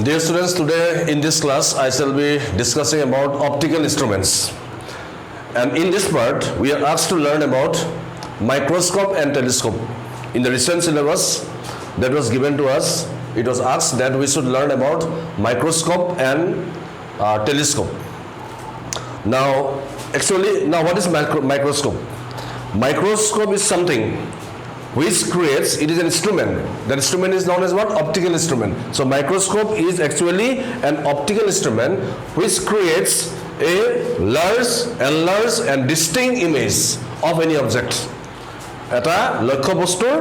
Dear students, today in this class I shall be discussing about optical instruments. And in this part, we are asked to learn about microscope and telescope. In the recent syllabus that was given to us, it was asked that we should learn about microscope and telescope. Now, what is microscope? Microscope is something which creates, it is an instrument. That instrument is known as what? Optical instrument. So microscope is actually an optical instrument which creates a large, enlarged and distinct image of any object. এটা লক্ষ্য বস্তুৰ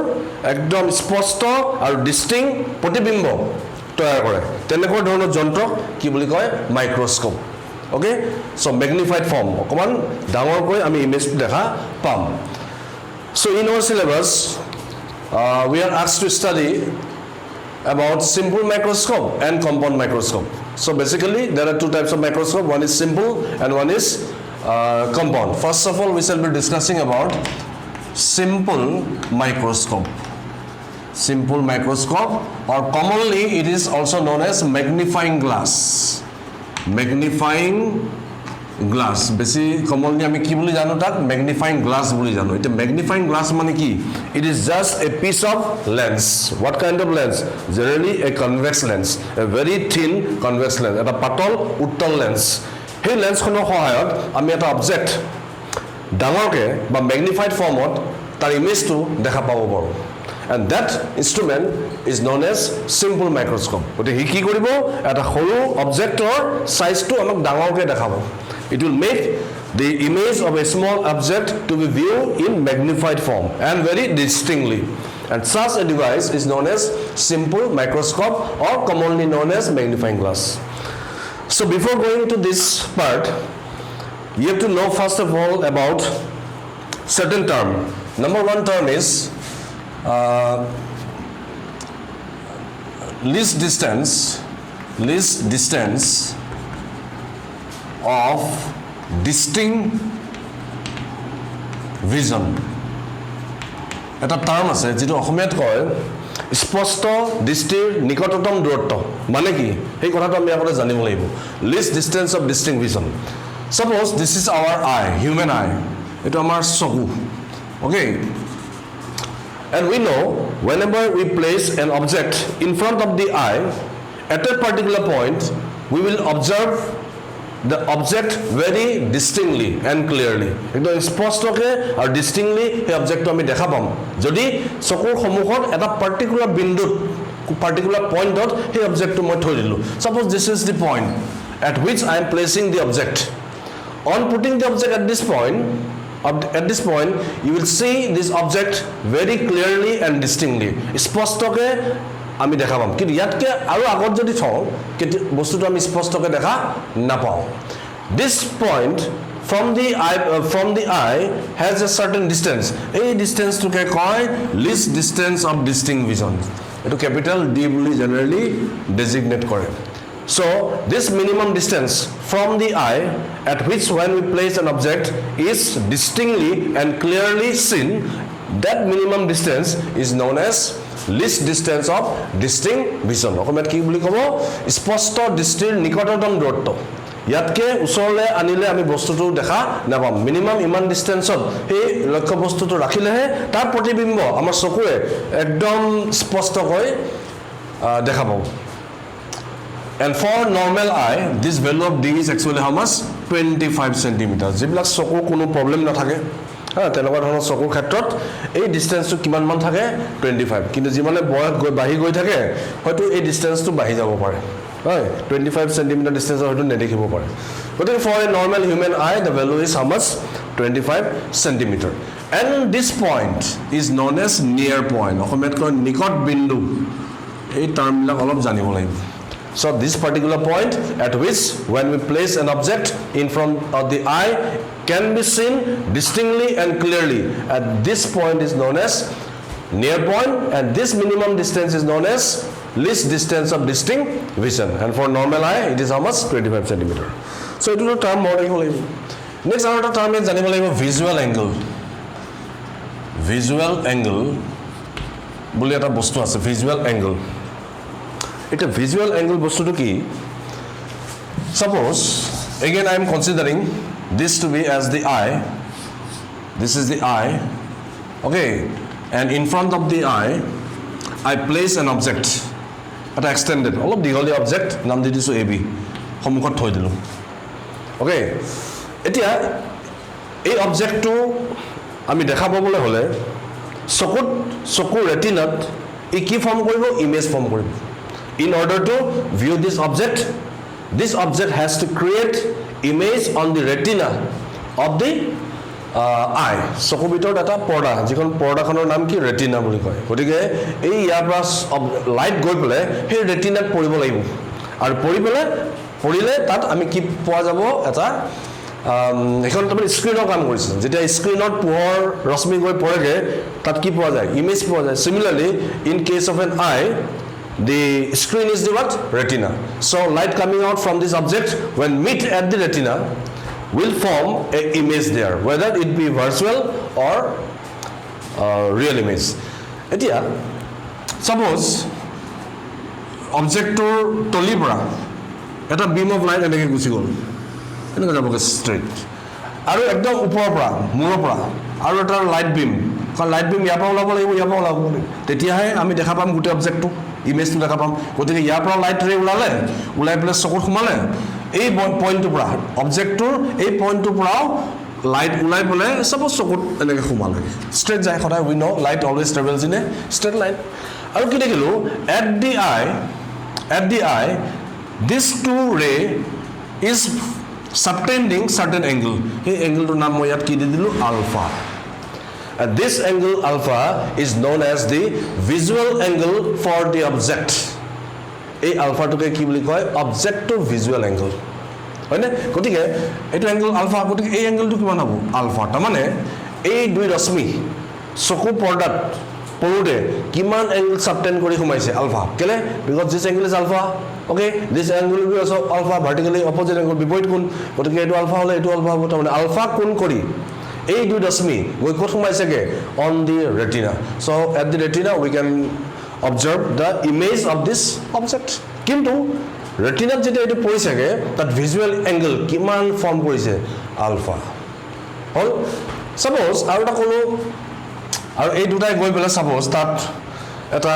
একদম স্পষ্ট আৰু distinct প্ৰতিবিম্ব তৈয়াৰ কৰে তেনেকুৱা ধৰণৰ যন্ত্ৰ কি বুলি কয় মাইক্ৰোস্কোপ ওকে সো ম্যাগনিফাইড ফৰ্ম অকমান ডাঙৰকৈ আমি ইমেজ দেখা পাম So in our syllabus, we are asked to study about simple microscope and compound microscope. So basically, there are two types of microscope. One is simple and one is compound. First of all, we shall be discussing about simple microscope. Simple microscope, or commonly it is also known as magnifying glass. Magnifying glass বেশি commonly আমি কি বলি জানো তাক magnifying glass বলি জানো এটা magnifying glass মানে কি it is just a piece of lens what kind of lens generally a convex lens a very thin convex lens এটা পাতল উত্তল লেন্স সেই লেন্সখনৰ সহায়ত আমি এটা অবজেক্ট ডাঙৰকে বা ম্যাগনিফাইড ফৰ্মত তাৰ ইমেজটো দেখা পাব পাৰো and that instrument is known as simple microscope ওতে হি কি কৰিব এটা সৰু অবজেক্টৰ সাইজটো আমাক ডাঙৰকে দেখাব It will make the image of a small object to be viewed in magnified form and very distinctly. And such a device is known as simple microscope or commonly known as magnifying glass. So before going to this part, you have to know first of all about certain term. Number one term is least distance of distinct vision এটা term আছে যেটো অসমীয়াত কয় স্পষ্ট দৃষ্টিৰ নিকটতম দূৰত্ব মানে কি এই কথাটো আমি আগতে জানিব লাগিব least distance of distinct vision suppose this is our eye human eye এটো আমাৰ চকু okay and we know whenever we place an object in front of the eye at a particular point we will observe the object very distinctly and clearly একদম স্পষ্টকে আৰু distinctly এই অবজেক্টটো আমি দেখা পাম যদি চকুৰ সন্মুখত এটা পাৰ্টিকুলাৰ বিন্দুত পাৰ্টিকুলাৰ পইণ্টত এই অবজেক্টটো মই থৈ দিলো suppose this is the point at which I am placing the object on putting the object at this point you will see this object very clearly and distinctly স্পষ্টকে আমি দেখা পাম কিন্তু ইয়াতকে আৰু আগত যদি থওঁ বস্তুটো আমি স্পষ্টকে দেখা নাপাওঁ this point from the eye has a certain distance এই distance to কে কয় least distance of distinct vision এটো capital D বুলি generally designate কৰে so this minimum distance from the eye at which when we place an object is distinctly and clearly seen that minimum distance is known as least distance of distinct vision অসমীয়াত কি বুলি ক'ব স্পষ্ট দৃষ্টিৰ নিকটতম দূৰত্ব ইয়াতকে ওচৰলৈ আনিলে আমি বস্তুটো দেখা নাপাম মিনিমাম ইমান ডিসটেন্সত এই লক্ষ্য বস্তুটো ৰাখিলেহে তাৰ প্ৰতিবিম্ব আমাৰ চকুৱে একদম স্পষ্টকৈ দেখা পাব and for normal eye this value of D is actually how much 25 cm যিবিলাক চকু কোনো প্ৰবলেম নাথাকে তেনেকুৱা ধৰণৰ চকুৰ ক্ষেত্ৰত এই ডিসটেন্সটো কিমান মান থাকে 25 কিন্তু যিমানে বয়স বাঢ়ি গৈ থাকে হয়তো এই ডিসটেন্সটো বাঢ়ি যাব পাৰে হয় 25 cm ডিসটেন্স হয়তো নেদেখিব পাৰে গতিকে for a normal human eye the value is how much 25 cm and this point is known as near point অসমীয়াত কয় নিকট বিন্দু এই টাৰ্মবিলাক অলপ জানিব লাগিব So this particular point at which when we place an object in front of the eye can be seen distinctly and clearly at this point is known as near point and this minimum distance is known as least distance of distinct vision and for normal eye it is how much 25 cm so it is a term more next another term is জানিব লাগিব visual angle বুলি এটা বস্তু আছে visual angle এটা visual angle বস্তুটো কি suppose again I am considering this to be as the eye, this is the eye, okay, and in front of the eye I place an object at extended all of the holy object নাম দি দিছো ab সমুখত থৈ দিলো okay এতিয়া এই অবজেক্টটো আমি দেখা পাবলৈ হলে চকুৰ ৰেটিনাত ই কি ফৰ্ম কৰিব ইমেজ ফৰ্ম কৰিব in order to view this object has to create image on the retina of the eye চকুৰ ভিতৰত এটা পৰ্দা যিখন পৰ্দাখনৰ নাম কি ৰেটিনা বুলি কয় গতিকে এই ইয়াৰ পৰা লাইট গৈ পেলে সেই ৰেটিনাত পৰিব লাগিব আৰু পৰিলে তাত আমি কি পোৱা যাব এটা এখন তুমি স্ক্ৰিনৰ কাম কৰিছে যেতিয়া স্ক্ৰিনত পোহৰ ৰশ্মি গৈ পৰেগে তাত কি পোৱা যায় ইমেজ পোৱা যায় similarly in case of an eye the screen is the what retina so light coming out from this object when meet at the retina will form a image there whether it be virtual or real image etia suppose object tor toli pra eta beam of light eneke gusi gol eneka jaboge straight aru ekdom upor pra muro pra aru eta light beam kon light beam yapa olabo labo tetia hai ami dekha pam gute object to image to দেখা পাম গতিকে ইয়াৰ পৰা light ৰে উলাই পেলে চকুত সোমালে এই পইণ্টটোৰ পৰা অবজেক্টটোৰ এই পইণ্টটোৰ পৰাও লাইট উলাই পেলে সপোজ চকুত এনেকৈ সোমালে ষ্ট্ৰেট যায় সদায় we know light always travels in a straight line আৰু কি দেখিলো at the eye this two ray is subtending certain angle এই এংগলটোৰ নাম মই ইয়াত কি দি দিলো ULFA. And this angle alpha is known as the visual angle for the object. এই আলফাটোকে কি বুলি কয় অবজেক্ট টু ভিজুয়াল এংগল হয়নে গতিকে এইটো এংগল আলফা গতিকে এই এংগলটো কিমান হ'ব আলফা তাৰ মানে এই দুই ৰশ্মি চকু পৰ্দাত পৰোতে কিমান এংগল সাবটেন্ড কৰি সোমাইছে আলফা কেলে because this angle is alpha okay this angle will be also alpha vertically opposite angle বিপৰীত কোণ গতিকে এইটো আলফা হলে এইটো আলফা হ'ব তাৰ মানে আলফা কোণ কৰি এই দুই ৰশ্মি গৈ ক'ত সোমাইছেগে on the retina so at the retina we can observe the image of this object কিন্তু ৰেটিনাত যেতিয়া এটো পৰিছেগে তাত ভিজুয়াল এংগল কিমান ফৰ্ম কৰিছে আলফা হল suppose আৰু এটা কলো আৰু এই দুটাই গৈ পেলে suppose তাত এটা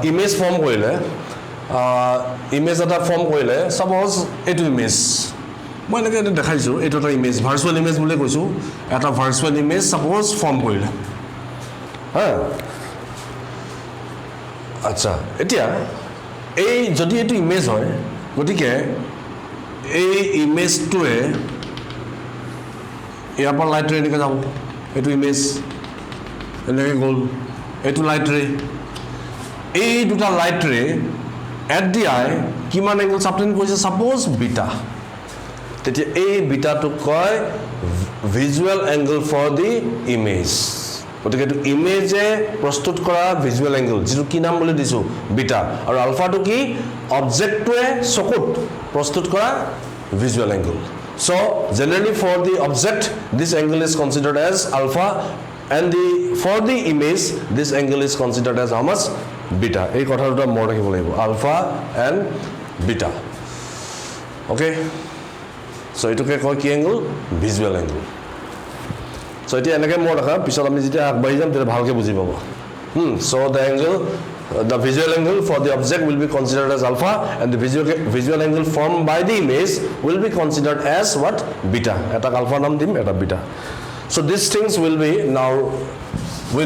ইমেজ ফৰ্ম কৰিলে ইমেজ এটা ফৰ্ম কৰিলে suppose এইটো ইমেজ মই এনেকৈ এটা দেখাইছো এইটো এটা ইমেজ ভাৰ্চুৱেল ইমেজ বুলি কৈছো এটা ভাৰ্চুৱেল ইমেজ suppose ফৰ্ম কৰিলে হ্যাঁ আচ্ছা এতিয়া এই যদি এটো ইমেজ হয় গতিকে এই ইমেজটোৱে ইয়াৰ পৰা লাইট ৰে এনেকৈ যাব এটো ইমেজ এনেকৈ গ'ল এটো লাইট ৰে এই দুটা লাইট ৰে at the eye কিমান এংগল সাবটেন্ড কৰিছে suppose বিটা তেতিয়া এই বিটাটো কয় visual angle for the image গতিকে এটো ইমেজে প্ৰস্তুত কৰা ভিজুয়াল এংগল যেটো কি নাম বুলি দিছো বিটা আৰু আলফাটো কি অবজেক্টটোৱে চকুত প্ৰস্তুত কৰা visual angle so generally for the object this angle is considered as alpha and for the image this angle is considered as how much beta এই কথাটো মনত ৰাখিব লাগিব alpha and beta okay so এটোকে কয় কি angle visual angle so এটা এনেকৈ মনত ৰাখা পিছত আমি যেতিয়া আগবাঢ়ি যাম তেতিয়া ভালকৈ বুজি পাব so the visual angle for the object will be considered as alpha and the visual angle formed by the image will be considered as what beta eta alpha nam dim eta beta so these things will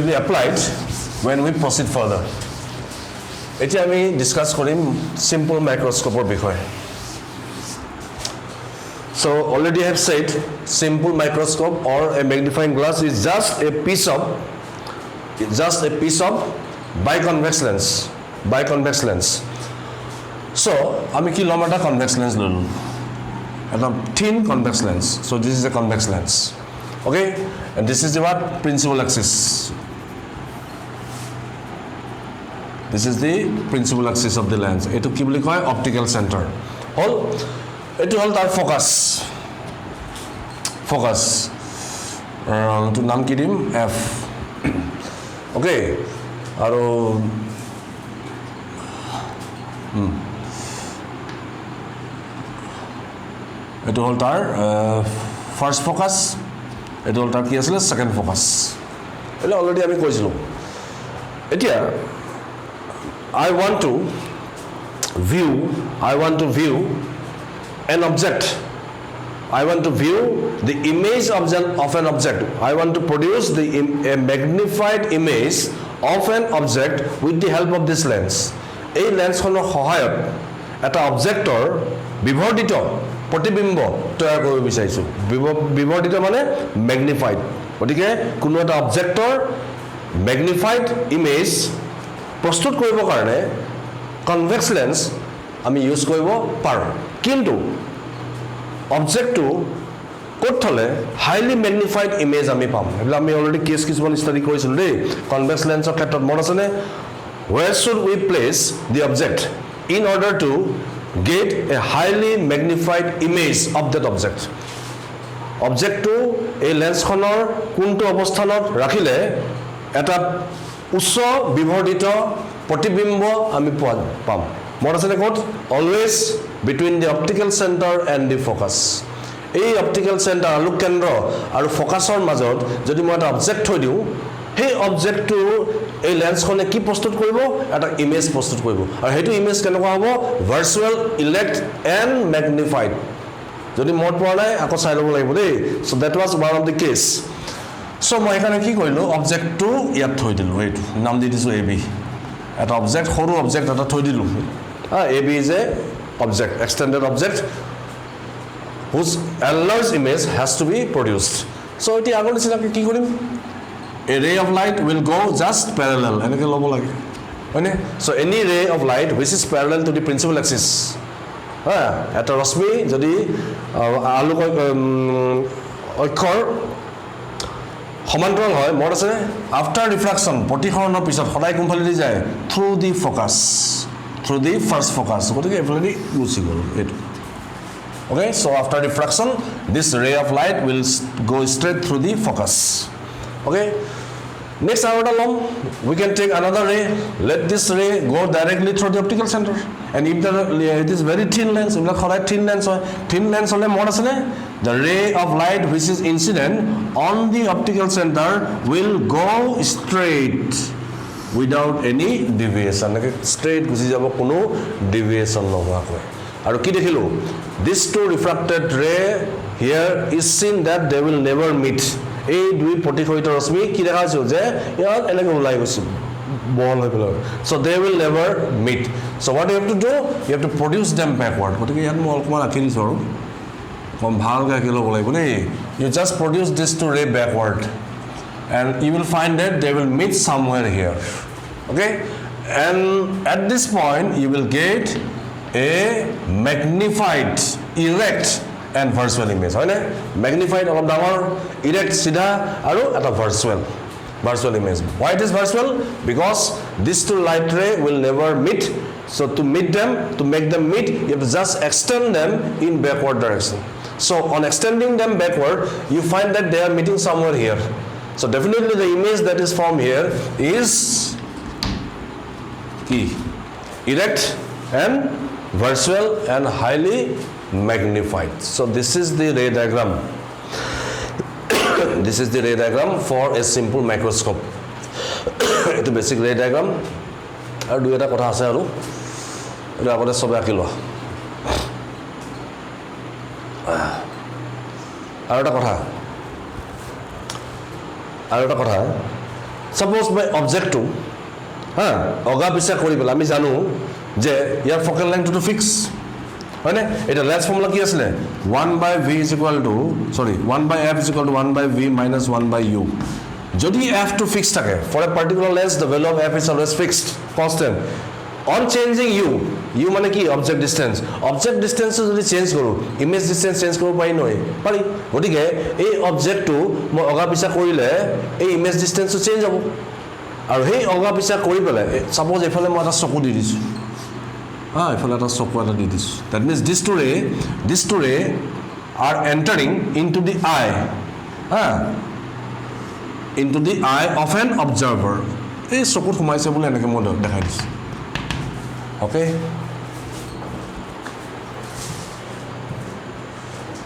be applied when we proceed further etia ami discuss korim simple microscope or bikhoy so already I have said simple microscope or a magnifying glass is just a piece of biconvex lens so ami ki lom eta convex lens lolu eta thin convex lens so this is a convex lens okay and this is the what principal axis this is the principal axis of the lens etu ki boli koy optical center hol etu hol tar focus to nam ki dim f okay আৰু এইটো হ'ল তাৰ first focus এইটো হ'ল তাৰ কি আছিলে second focus এইটো অলৰেডি আমি কৈছিলোঁ এতিয়া I want to view an object. I want to view the image of an object. I want to produce a magnified image of an object with the help of this lens. এই লেন্সখনৰ সহায়ত এটা অবজেক্টৰ বিবৰ্ধিত প্ৰতিবিম্ব তৈয়াৰ কৰিব বিচাৰিছো বিবৰ্ধিত মানে magnified গতিকে কোনো এটা অবজেক্টৰ ম্যাগনিফাইড ইমেজ প্ৰস্তুত কৰিব কাৰণে কনভেক্স লেন্স আমি ইউজ কৰিব পাৰোঁ কিন্তু অবজেক্টটো ক'ত থলে হাইলি ম্যাগনিফাইড ইমেজ আমি পাম এবিলাক আমি অলৰেডি কেছ কিছুমান ষ্টাডি কৰিছিলোঁ দেই কনভেক্স লেন্সৰ ক্ষেত্ৰত মনত আছেনে where should we place the object in order to get a highly magnified image of that object অবজেক্টটো এই লেন্সখনৰ কোনটো অৱস্থানত ৰাখিলে এটা উচ্চ বিবৰ্ধিত প্ৰতিবিম্ব আমি পাম মনত আছে ক'ত always between the optical centre and the focus এই অপটিকেল চেণ্টাৰ আলোক কেন্দ্ৰ আৰু ফ'কাছৰ মাজত যদি মই এটা অবজেক্ট থৈ দিওঁ সেই অবজেক্টটো এই লেন্সখনে কি প্ৰস্তুত কৰিব এটা ইমেজ প্ৰস্তুত কৰিব আৰু সেইটো ইমেজ কেনেকুৱা হ'ব ভাৰ্চুৱেল ইলেক্ট এণ্ড ম্যাগনিফাইড যদি মনত পৰা নাই আকৌ চাই ল'ব লাগিব দেই so' that was one of the case so' মই সেইকাৰণে কি কৰিলোঁ অবজেক্টটো ইয়াত থৈ দিলোঁ এইটো নাম দি দিছোঁ AB এটা অবজেক্ট সৰু অবজেক্ট এটা থৈ দিলোঁ AB is a object extended object whose enlarge image has to be produced so' এতিয়া আগৰ নিচিনাকৈ কি কৰিম a ray of light will go just parallel এনেকৈ ল'ব লাগে হয়নে চ' any ray of light which is parallel to the principal axis এটা ৰশ্মি যদি আলোক অক্ষৰ সমান্তৰাল হয় মনত আছে আফটাৰ ৰিফ্ৰাকশ্যন প্ৰতিসৰণৰ পিছত সদায় কোনফালেদি যায় through the focus through the first focus গতিকে এইফালেদি গুচি গ'ল এইটো okay so after diffraction this ray of light will go straight through the focus okay next another long we can take another ray let this ray go directly through the optical center and if it is very thin lens if the thin lens hole mod asane the ray of light which is incident on the optical center will go straight without any deviation straight gusi jabo kono deviation loga koi aru ki dekhilo these two refracted ray here is seen that they will never meet এই দুই প্ৰতিফলিত ৰশ্মি কি দেখা আছে যে ইয়াত এনেকৈ ওলাই গৈছে বল হৈ পেলাই so they will never meet so what you have to do you have to produce them backward গতিকে ইয়াত মই অলপমান আঁকি দিছোঁ আৰু কম ভালকৈ আঁকি ল'ব লাগিব দেই you just produce this two ray backward and you will find that they will meet somewhere here okay and at this point you will get a magnified erect and virtual image হয় না magnified অলপ ডাঙৰ erect সিধা আৰু এটা virtual image why it is virtual because these two light ray will never meet so to make them meet you have to just extend them in backward direction so on extending them backward you find that they are meeting somewhere here so definitely the image that is formed here is erect and virtual and highly magnified so this is the ray diagram this is the ray diagram for a simple microscope it's a basic ray diagram aru du eta kotha ase aru etu agote sobe akilo aru eta kotha suppose by object to oga bisa kori bela ami janu je your focal length to fix হয় না এটা lens formula কি আছে 1/v = 1/f = 1/v - 1/u যদি f to fixed থাকে for a particular lens the value of f is always fixed constant on changing u মানে কি object distance যদি চেঞ্জ কৰো image distance চেঞ্জ কৰিব পাৰি নহয় পাৰি গতিকে এই অবজেক্টটো মই অগা পিছা কৰিলে এই image distance চেঞ্জ হ'ব আৰু সেই অগা পিছা কৰি পেলে সাপোজ এফালে মই এটা চকু দি দিছো এফালে এটা চকু এটা দি দিছো that means these two ray are entering into the eye into the eye of an observer এই চকুত সোমাইছে বুলি এনেকৈ মই দেখাই দিছো okay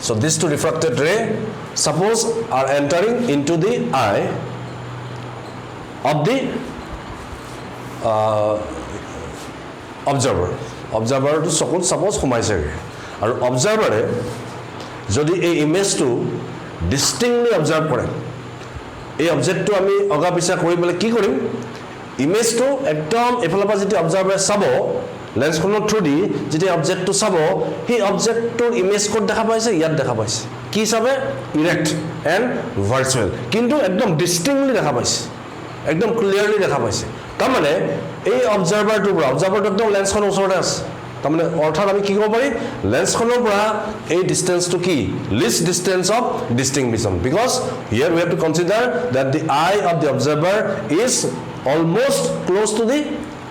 So these two refracted ray suppose are entering into the eye of the observer. Observer to suppose সোমাইছে আৰু observer যদি এই ইমেজটো distinctly observe কৰে এই অবজেক্টটো আমি অগা পিছা কৰিবলৈ কি কৰিম ইমেজটো একদম এফালৰ পৰা যদি অবজাৰ্ভাৰ চাব লেন্সখনৰ থ্ৰু দি যদি অবজেক্টটো চাব সেই অবজেক্টটোৰ ইমেজ কোড দেখা পাইছে ইয়াত দেখা পাইছে কি হিচাপে ইৰেক্ট এণ্ড ভাৰ্চুৱেল কিন্তু একদম ডিষ্টিংক্টলি দেখা পাইছে একদম ক্লিয়াৰলি দেখা পাইছে তাৰমানে এই অবজাৰ্ভাৰটোৰ পৰা অবজাৰ্ভাৰটো একদম লেন্সখনৰ ওচৰতে আছে তাৰমানে অৰ্থাৎ আমি কি ক'ব পাৰি লেন্সখনৰ পৰা এই ডিষ্টেন্সটো কি least distance of distinct vision because here we have to consider that the eye of the observer is almost close to the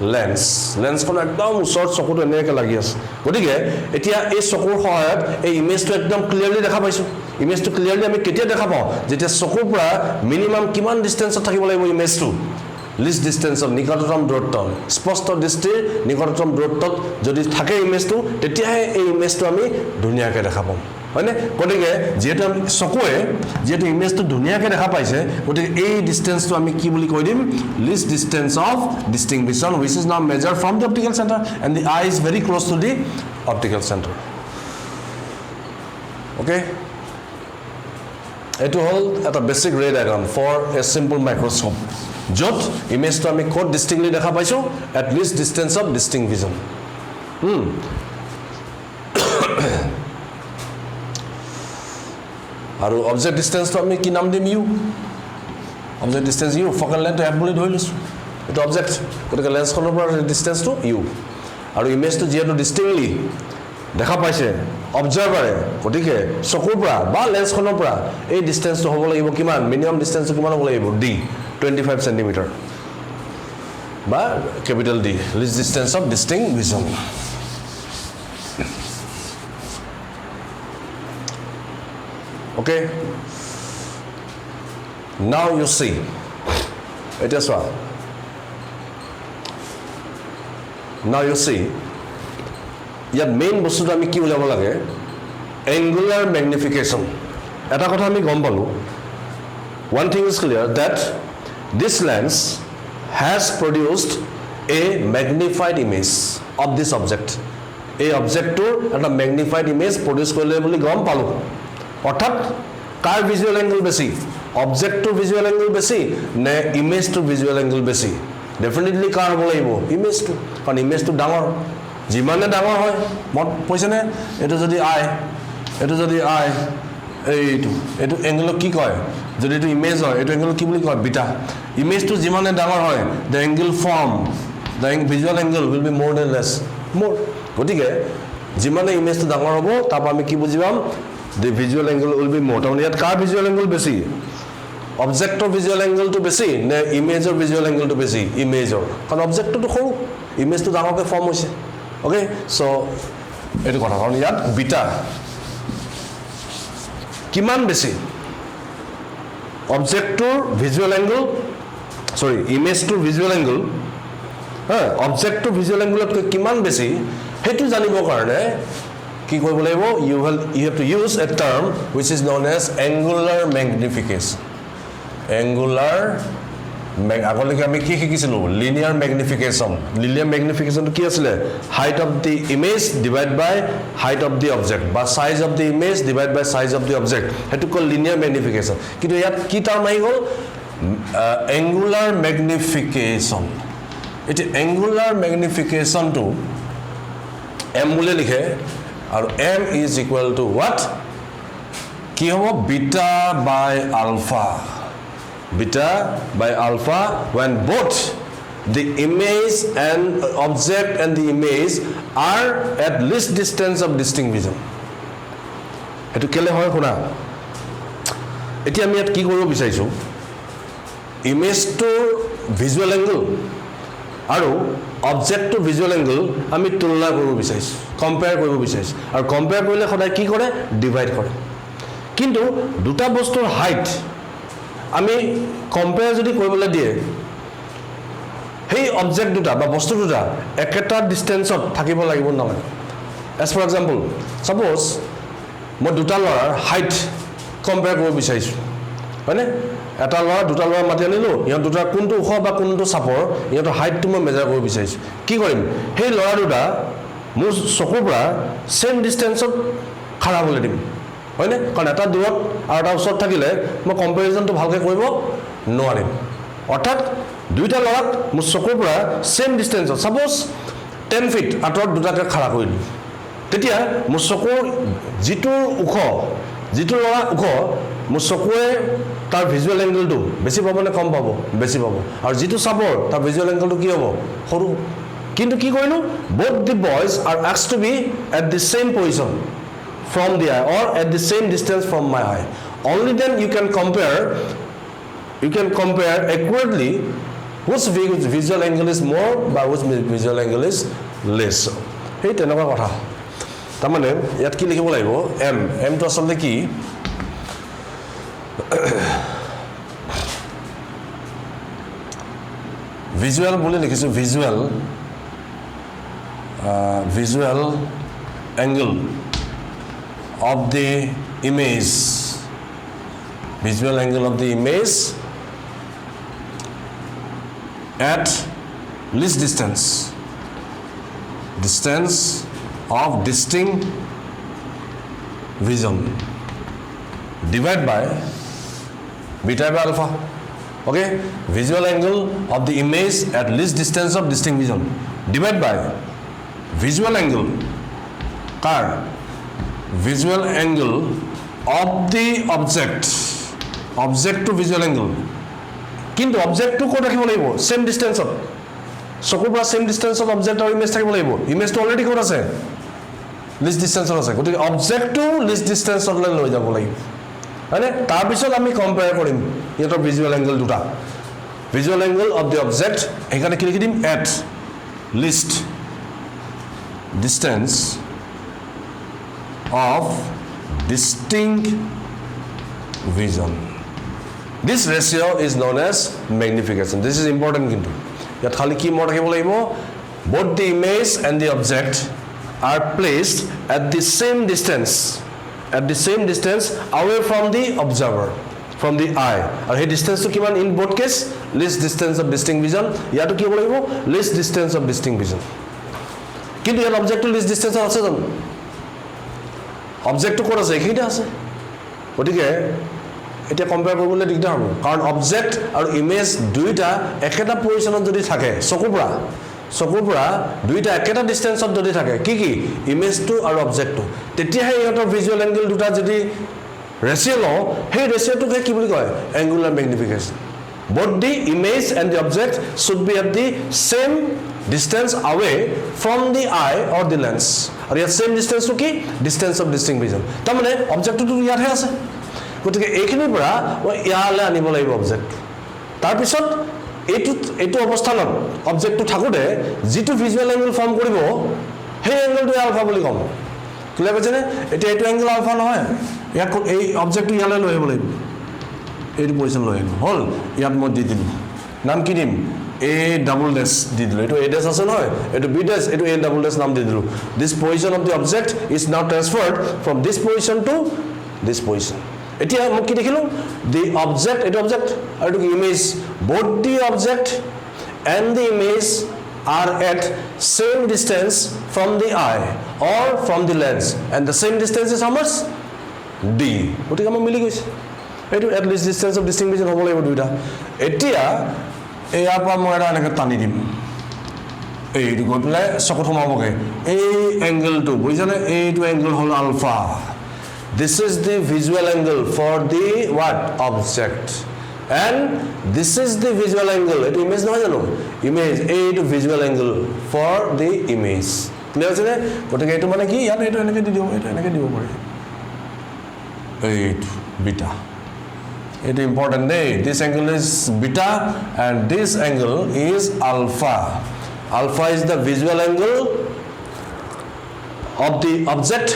লেন্সখন একদম ওচৰত চকুটো এনেকৈ লাগি আছে গতিকে এতিয়া এই চকুৰ সহায়ত এই ইমেজটো একদম ক্লিয়াৰলি দেখা পাইছোঁ ইমেজটো ক্লিয়াৰলি আমি কেতিয়া দেখা পাওঁ যেতিয়া চকুৰ পৰা মিনিমাম কিমান ডিষ্টেন্সত থাকিব লাগিব ইমেজটো লিষ্ট ডিষ্টেন্স অফ নিকটতম দূৰত্ব স্পষ্ট দৃষ্টিৰ নিকটতম দূৰত্বত যদি থাকে ইমেজটো তেতিয়াহে এই ইমেজটো আমি ধুনীয়াকৈ দেখা পাম হয়নে গতিকে যেহেতু আমি চকুৱে যেহেতু ইমেজটো ধুনীয়াকৈ দেখা পাইছে গতিকে এই ডিষ্টেন্সটো আমি কি বুলি কৈ দিম least distance of distinct vision which is now measured from the optical center and the eye is very close to the optical center okay এটো হল এটা basic ray diagram for a simple microscope য'ত ইমেজটো আমি কোড distinctly দেখা পাইছোঁ at least distance of distinct vision আৰু object ডিষ্টেন্সটো আমি কি নাম দিম u object distance u focal লেন্থটো এফ বুলি ধৰি লৈছোঁ এইটো অবজেক্ট গতিকে লেন্সখনৰ পৰা ডিষ্টেন্সটো ইউ আৰু ইমেজটো যিহেতু ডিষ্টিংক্টলি দেখা পাইছে অবজাৰ্ভাৰে গতিকে চকুৰ পৰা বা লেন্সখনৰ পৰা এই ডিষ্টেন্সটো হ'ব লাগিব কিমান মিনিমাম ডিষ্টেন্সটো কিমান হ'ব লাগিব ডি 25 সেন্টিমিটাৰ বা capital D least distance of distinct vision okay now you see it is what now you see yet main bostuto ami ki ulabo lage angular magnification eta kotha ami gom palu one thing is clear that this lens has produced a magnified image of this object a object to eta magnified image produce korile boli gom palu অর্থাৎ কার visual angle বেশি object to visual angle বেশি নে image to visual angle বেশি definitely কার হ'ব লাগিব image to কারণ image to ডাঙৰ যিমানে ডাঙৰ হয় মত পইছেনে এটো যদি আই এইটো অ্যাঙ্গেল কি কয় যদি এটো ইমেজ হয় এটো অ্যাঙ্গেল কি বুলি কয় বিটা ইমেজ টু যিমানে ডাঙৰ হয় the angle form the visual angle will be মোৰ দেন লেস মোৰ গতিকে যিমানে ইমেজ টু ডাঙৰ হ'ব তারপর আমি কি বুজিবাম the visual angle will be more tawni yat car visual angle besi object or visual angle to besi ne image or visual angle to besi image or kan object to khoru image to dangor ke form hoise okay so etu kotha karon yat beta kiman besi object to visual angle sorry image to visual angle object to visual angle to kiman besi hetu janibo karone কি কৰিব লাগিব you have to use a term which is known as angular magnification angular আগলৈকে আমি কি শিকিছিলো linear magnification কি আছিল height of the image divided by height of the object বা size of the image divided by size of the object হেতু কল linear magnification কিন্তু ইয়াত কি টার্ম আহি গল angular magnification এটি angular magnification to m বুলি লিখে और m is equal to what কি হবো beta by alpha when both the image and object and the image are at least distance of distinct vision এটো কেলে হয় শুনা এটি আমি ইয়াত কি কৰিব বিচাৰিছো ইমেজ টু ভিজুয়াল অ্যাঙ্গেল আৰু অবজেক্ট টু ভিজুয়াল অ্যাঙ্গেল আমি তুলনা কৰিব বিচাৰিছো কম্পেয়াৰ কৰিব বিচাৰিছো আৰু কম্পেয়াৰ কৰিলে সদায় কি কৰে ডিভাইড কৰে কিন্তু দুটা বস্তুৰ হাইট আমি কম্পেয়াৰ যদি কৰিবলৈ দিয়ে সেই অবজেক্ট দুটা বা বস্তু দুটা একেটা ডিসটেন্সত থাকিব লাগিব নালাগে এজ ফৰ এক্সাম্পল সাপোজ মই দুটা লৰাৰ হাইট কম্পেয়াৰ কৰিব বিচাৰিছো হয়নে এটা লৰা দুটা লৰা মাতি আনিলো ইহঁত দুটা কোনটো ওখ বা কোনটো চাপৰ ইহঁতৰ হাইটটো মই মেজাৰ কৰিব বিচাৰিছো কি কৰিম সেই লৰা দুটা মোৰ চকুৰ পৰা সেম ডিসটেন্সত খাৰা হ'বলৈ দিম হয়নে কাৰণ এটা দূৰত আৰু এটা ওচৰত থাকিলে মই কম্পেৰিজনটো ভালকৈ কৰিব নোৱাৰিম অৰ্থাৎ দুইটা লৰাক মোৰ চকুৰ পৰা সেম ডিসটেন্সত সাপোজ 10 ফিট আঁতৰত দুটাকে খাৰা কৰি দিম তেতিয়া মোৰ চকুৰ যিটো ওখ যিটো লৰা ওখ মোৰ চকুৰে তাৰ ভিজুৱেল এংগলটো বেছি পাব নে কম পাব বেছি পাব আৰু যিটো চাপৰ তাৰ ভিজুৱেল এংগলটো কি হ'ব সৰু কিন্তু কি কৰিলো both the boys are asked to be at the same position from the eye or at the same distance from my eye only then you can compare accurately which visual angle is more by which visual angle is less hey তেনেকুৱা কথা তাৰ মানে ইয়াত কি লিখিব লাগিব m টো আসলে কি visual বুলি লিখিছো visual angle of the image at least distance of distinct vision divided by beta by alpha okay visual angle of the image at least distance of distinct vision divided by visual angle of the object to visual angle কিন্তু object to ক'ত ৰাখিব লাগিব same distance of চকুৰ পৰা same distance of object আৰু image থাকিব লাগিব image to already ক'ত আছে least distance আছে গতিকে object to least distance লৈ লৈ যাব লাগিব হয়নে তাৰ পিছত আমি কম্পেয়াৰ কৰিম ইহঁতৰ visual angle দুটা visual angle of the object এখানে কি লিখি দিম at least distance of distinct vision this ratio is known as magnification this is important kintu yat khali ki mod rakhibole laibo both the image and the object are placed at the same distance away from the observer from the eye and he distance to kiman in both case least distance of distinct vision yato ki hobole laibo least distance of distinct vision kintu yan object to least distance ase jan object to kora ase ekhita ase otike এটা compare কৰিবলৈ দিগদাৰ হ'ব কাৰণ object আৰু image দুইটা একেটা পজিশনত যদি থাকে চকুৰ পৰা দুইটা একেটা ডিসটেন্সত যদি থাকে কি ইমেজটো আৰু অবজেক্টটো তেতিয়াহে ইহঁতৰ ভিজুৱেল এংগল দুটা যদি ৰেশিও লওঁ সেই ৰেশিওটোকে কি বুলি কয় angular magnification both the image and the object should be at the same distance away from the eye or the lens আৰু ইয়াত same distance to কি distance of distinct vision তাৰ মানে অবজেক্টটো ইয়াতহে আছে গতিকে এইখিনিৰ পৰা ইয়ালে আনিব লাগিব অবজেক্ট তাৰ পিছত এইটো অৱস্থানত অবজেক্টটো থাকোতে যিটো ভিজুৱেল এংগল ফৰ্ম কৰিব সেই এংগলটো আলফা বুলি কম ক্লিয়াৰ হৈছে নে এতিয়া এইটো এংগল আলফা নহয় ইয়াক এই অবজেক্টটো ইয়ালে লৈ আহিব লাগিব এইটো পজিশন লৈ আহিব হল ইয়াত মই দি দিম নাম কি দিম a double dash দি দিলো এটো a dash আছে নহয় এটো b dash এটো a double dash নাম দি দিলো this position of the object is now transferred from this position to this position এতিয়া মই কি দেখিলো the object এটো object আৰু এটো image both the object and the image are at same distance from the eye or from the lens and the same distance is how much d গতিকে মই মিলি গৈছে এটো at least distance of distinct vision হ'ব লাগিব দুইটা এতিয়া ইয়াৰ পৰা মই এটা এনেকৈ টানি দিম এইটো গৈ পেলাই চকুত সোমাবগে এই এংগলটো বুজিছানে এইটো এংগল হ'ল ULFA this is the visual angle for the what object and this is the visual angle it image নহয় জানো image এইটো visual angle for the image clear আছে নে গতিকে এইটো মানে কি ইয়াত এইটো এনেকৈ দি দিও এইটো এনেকৈ দিব পাৰি এইটো beta it is important this angle is beta and this angle is alpha is the visual angle of the object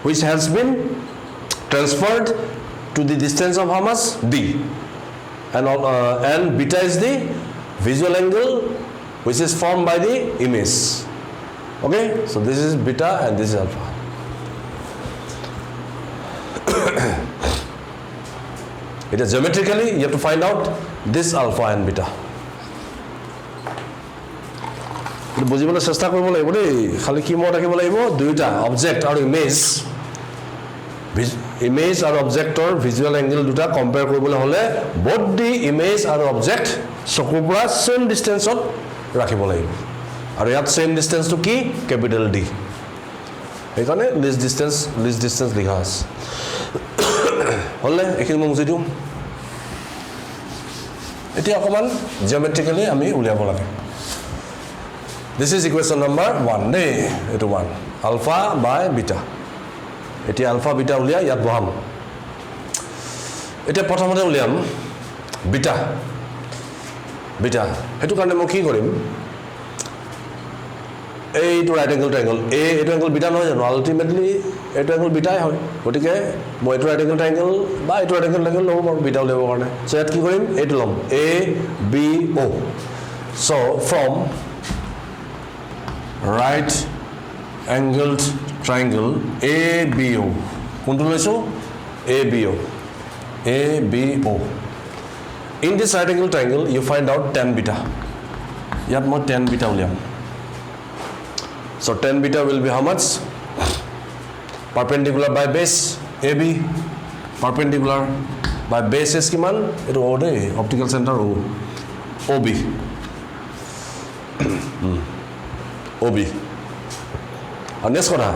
which has been transferred to the distance of how much d and beta is the visual angle which is formed by the image okay so this is beta and this is alpha It is geometrically, you have to find out this alpha and beta. বুজিবলৈ চেষ্টা কৰিব লাগিব দেই খালি কি মনত ৰাখিব লাগিব দুইটা অবজেক্ট আৰু ইমেজ আৰু অবজেক্টৰ ভিজুৱেল এংগল দুটা কম্পেয়াৰ কৰিবলৈ হ'লে both the image আৰু অবজেক্ট চকুৰ পৰা সেম ডিসটেন্সত ৰাখিব লাগিব আৰু ইয়াত সেম ডিসটেন্সটো কি ক্যাপিটেল ডি এইকাৰণে লিষ্ট ডিসটেন্স লিখা আছে হ'লে এইখিনি মই বুজি দিম এতিয়া অকমান জিওমেট্ৰিক্যালি আমি উলিয়াব লাগে This is equation number 1 দেই এটো 1 alpha by beta এতিয়া alpha beta উলিয়া ইয়াত বহাম এতিয়া প্ৰথমতে উলিয়াম beta হেতু কাৰণে মই কি কৰিম এইটো রাইট অ্যাঙ্গেল ট্রায়াঙ্গেল এ এটো অ্যাঙ্গেল বিটা নহয় জানো আলটিমেটলি এটো অ্যাঙ্গেল বিটাই হয় গতিকে মই এটো রাইট অ্যাঙ্গেল ট্রায়াঙ্গেল বা এটো রাইট অ্যাঙ্গেল ট্রায়াঙ্গেল লম আৰু বিটা উলিয়াবৰ কাৰণে সো ইয়াত কি কৰিম এইটো লম A B O so from right angled triangle ABO কোনটো লৈছো ABO in this right angle triangle you find out tan beta ইয়াত মই tan beta উলিয়াম so tan beta will be how much perpendicular by base AB perpendicular by base is কিমান এটো O দেই optical center O OB OB and next কথা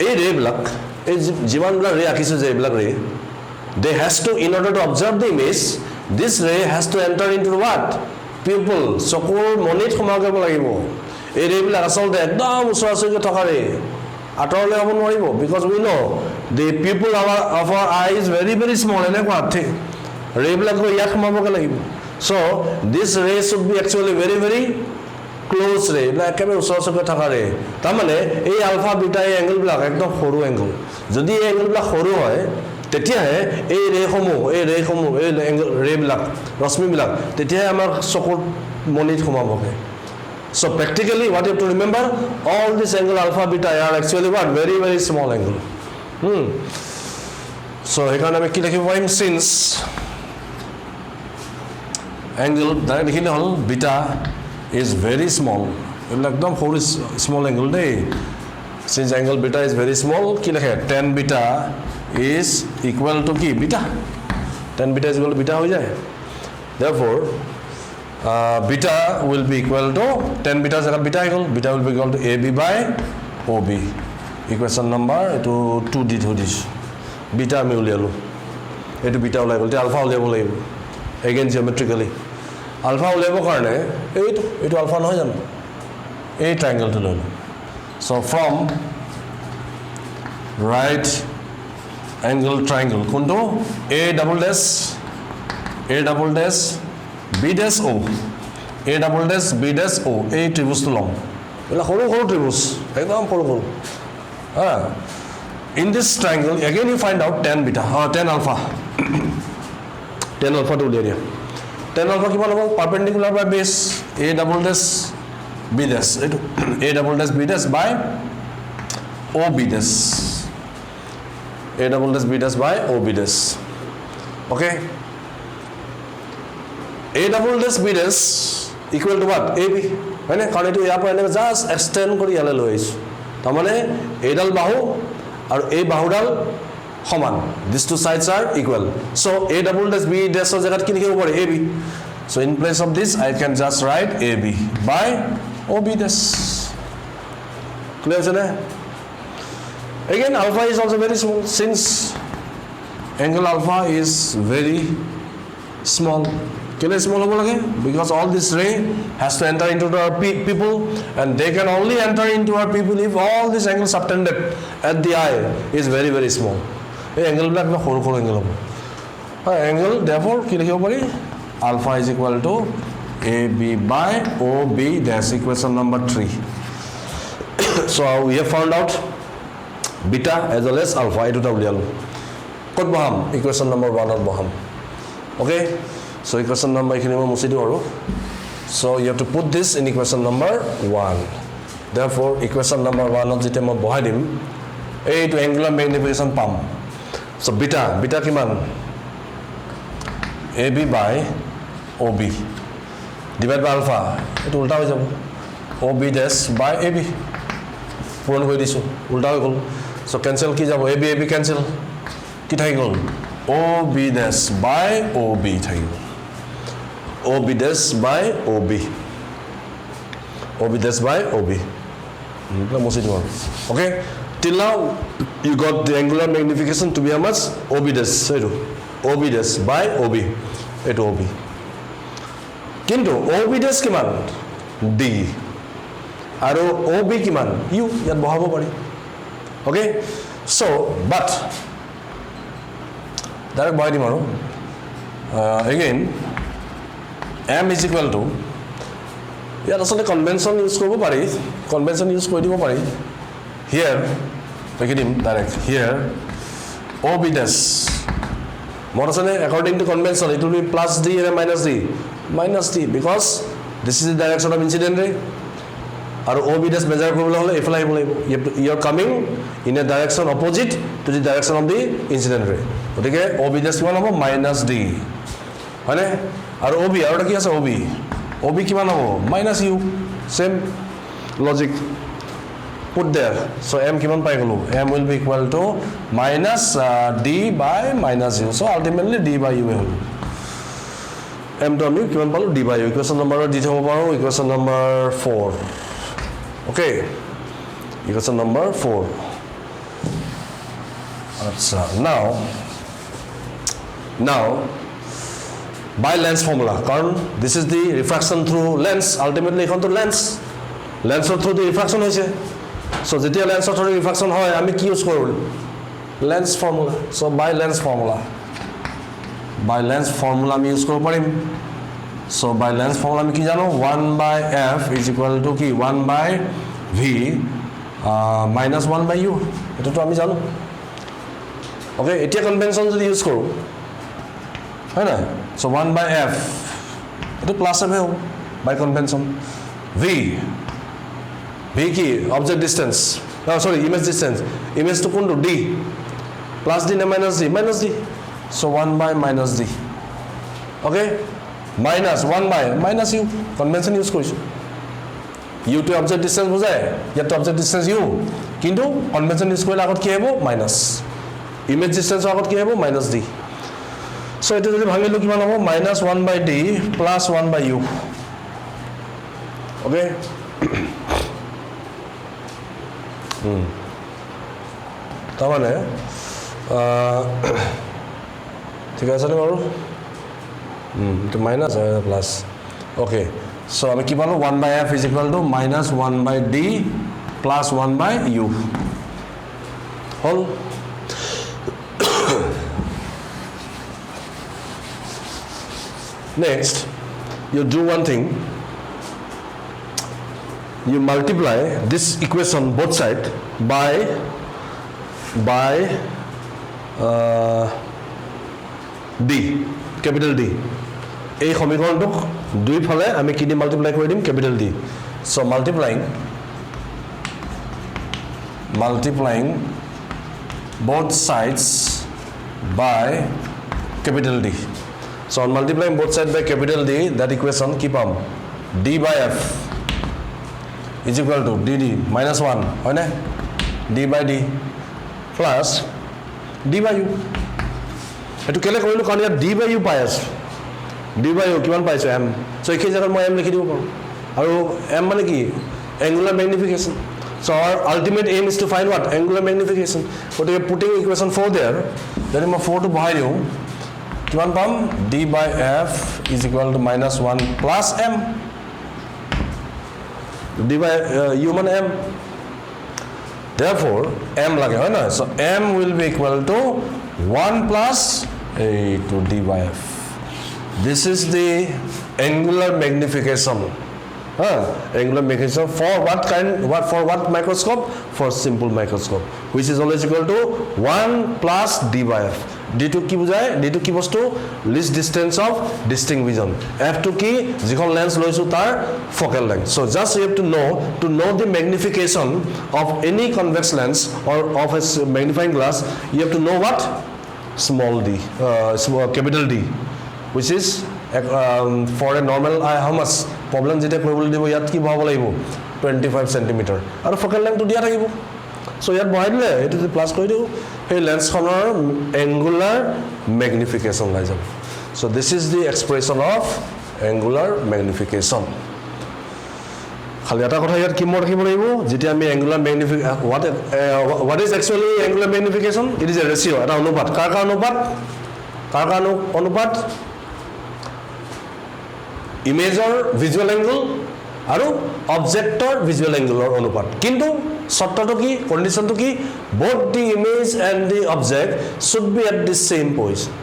এই রে block এই জীবন ব্লক রে আকিছো যে ব্লক রে they has to in order to observe the image this ray has to enter into what pupil চকুৰ মনিত সোমাব লাগিব এই ৰে ব্লক আসলতে একদম উচৰাচৰিকৈ থকা ৰে আতৰলে হ'ব নোৱাৰিব because we know the pupil of our eye is very small এনে কোৱাতে রে ব্লক ইয়াত সোমাবকে লাগিব so this ray should be actually very close ray like একেবাৰে উচৰাচৰিকৈ থকা ৰে তাৰ মানে এই আলফা বিটা এই এংগল ব্লক একদম সৰু এংগল যদি এই এংগল ব্লক সৰু হয় তেতিয়াহে এই ৰে সমূহ এই এংগল ৰে ব্লক ৰশ্মি ব্লক তেতিয়াহে আমাৰ চকুৰ মনিত সোমাবকে so practically what you have to remember all this angle alpha beta are actually what very small angle so সেইকাৰণে আমি কি লিখিব পাৰিম since angle ডাইৰেক্ট লিখিলে হ'ল beta is very small একদম সৰু small angle দেই since angle beta is very small কি লিখে tan beta is equal to কি beta tan beta is equal to beta হৈ যায় therefore beta will be equal to tan beta is beta equal beta will be equal to AB by OB equation number eto 2 দি থৈ দিছ beta আমি উলিয়ালো এটো beta ওলাই গল তে alpha উলিয়াব লাগিব again geometrically alpha উলিয়াব কাৰণে এইটো alpha নহয় জানো এই triangle টো ললো so from right angle triangle কোনটো A double dash B dash O A double dash B dash O এই ত্ৰিভুজটো লম এলা সৰু ত্ৰিভুজ একদম সৰু in this triangle again you find out tan beta tan alpha tan alpha to uliya tan alpha কিমান হ'ব perpendicular by base A double dash B dash A double dash B dash by OB dash A double dash B dash by OB dash okay A double dash B dash equal to what AB হয় না কাৰণ এটো ইয়াৰ পৰা এনে just extend কৰি ইয়ালে লৈ আহিছো তাৰ মানে এডাল বাহু আৰু এই বাহুডাল সমান these two sides are equal so A double dash B dash ৰ জায়গাত কি লিখিব পাৰি AB so in place of this I can just write AB by OB dash clear is it again alpha is also very small since angle alpha is very small can small hobo lage because all this ray has to enter into our pupil and they can only enter into our pupil if all this angle subtended at the eye is very small এই angle black na khoro angle hobo angle therefore ki likhibo pari alpha is equal to AB by OB dash equation number 3 so we have found out beta as well as alpha etu ta ulialo kot baham equation number 1 or baham okay so equation number ekhini moi musi diu aru so you have to put this in equation number 1 therefore equation number 1 ot jete moi bahai dim ei to angular magnification pam So beta কিমান AB by OB divided by alpha এটো উল্টা হৈ যাব OB dash by AB পূৰণ কৰি দিছো উল্টা হৈ গল so cancel কি যাব AB cancel কি থাকি গল OB dash by OB থাকি গল OB dash by OB OB dash by OB okay till now you got the angular magnification to be how much OB dash OB dash by OB eto OB kintu OB dash kiman D aro OB kiman U yat bahabo pari okay so but direct bahai dim aro again m is equal to yat asole convention use koribo pari convention use kori dibo pari here take dim direct here OB dash more according to convention it will be plus D and minus D because this is the direction of incident ray or OB dash measure koribole hole efala hibole you are coming in a direction opposite to the direction of the incident ray otike OB dash kiman hobo minus D hone aru OB aru ki ase OB kiman hobo minus U same logic put there so m kiman pai golu m will be equal to minus D by minus U so ultimately D by U hol m to ami kiman palu D by U equation number di thabo paro equation number 4 okay equation number 4 acha now by lens formula karon this is the refraction through lens ultimately ekhon to lens through the refraction hoise so jetia lens through refraction hoy ami ki use korul lens formula so by lens formula ami use koribo parim so by lens formula ami ki jano 1 by f is equal to ki 1 by v minus 1 by u eto to ami jano okay etia convention jodi use koru hai na so 1 by f eto plus f ho by convention v ki object distance image distance image to kundu D plus D na minus D so 1 by minus D okay minus 1 by minus U convention use korisu U to object distance bujay yat to object distance U kintu convention use korila agot ki hebo minus image distance agot ki hebo minus D so eto jodi bhangilu kiman hobo minus 1 by D plus 1 by U okay তামানে ঠিক আছে নে বাৰু তো minus plus okay so আমি কি পালো 1 by f is equal to minus 1 by D plus 1 by U hall next you do one thing you multiply this equation both side by D capital D এই সমীকৰণটোক দুই ফালে আমি কি দি multiply কৰি দিম capital D so multiplying both sides by capital D so on multiplying both sides by capital D that equation কি পাম D by f is equal to dd minus 1 হয় না d by d plus d by u এটো কেলে কৰিলো কাৰণ ইয়াত d by u পাই আছে d by u কিমান পাইছো m so এই জায়গাত মই m লিখি দিব পাৰো আৰু m মানে কি angular magnification so our ultimate aim is to find what angular magnification but we are putting equation 4 there then মই 4 to বহাই দিও কিমান পাম d by f is equal to minus 1 plus m d by u man m therefore m lage hoy na so m will be equal to 1 plus a to d by f this is the angular magnification angular magnification for what microscope for simple microscope which is always equal to 1 plus d by f d2 কি বুজায় d2 কি বস্তু least distance of distinct vision f2 কি যিখন lens লৈছো তাৰ focal length so just you have to know the magnification of any convex lens or of a magnifying glass you have to know what small d, capital D, which is for a normal eye how much problem যেটা কৰিবলৈ দিব ইয়াত কি বহাব লাগিব 25 cm আৰু focal length দিয়া থাকিব সো ইয়াত বহাই দিলে এটো প্লাস কৰি দিও এই লেন্সখনৰ angular magnification লাই যাব so this is the expression of angular magnification খালি এটা কথা ইয়াত কি মত ৰাখিব লাগিব যেতিয়া আমি angular magnification what is actually angular magnification it is a ratio এটা অনুপাত কাৰ অনুপাত ইমেজৰ ভিজুৱেল এংগল আৰু অবজেক্টৰ ভিজুৱেল এংগলৰ অনুপাত কিন্তু শর্তটো কি কন্ডিশনটো কি both the image and the object should be at the same position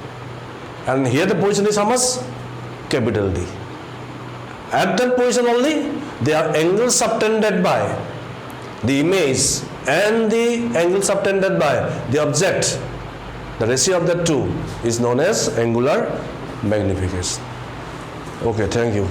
and here the position is how much capital D at that position only they are angles subtended by the image and the angle subtended by the object the ratio of the two is known as angular magnification okay thank you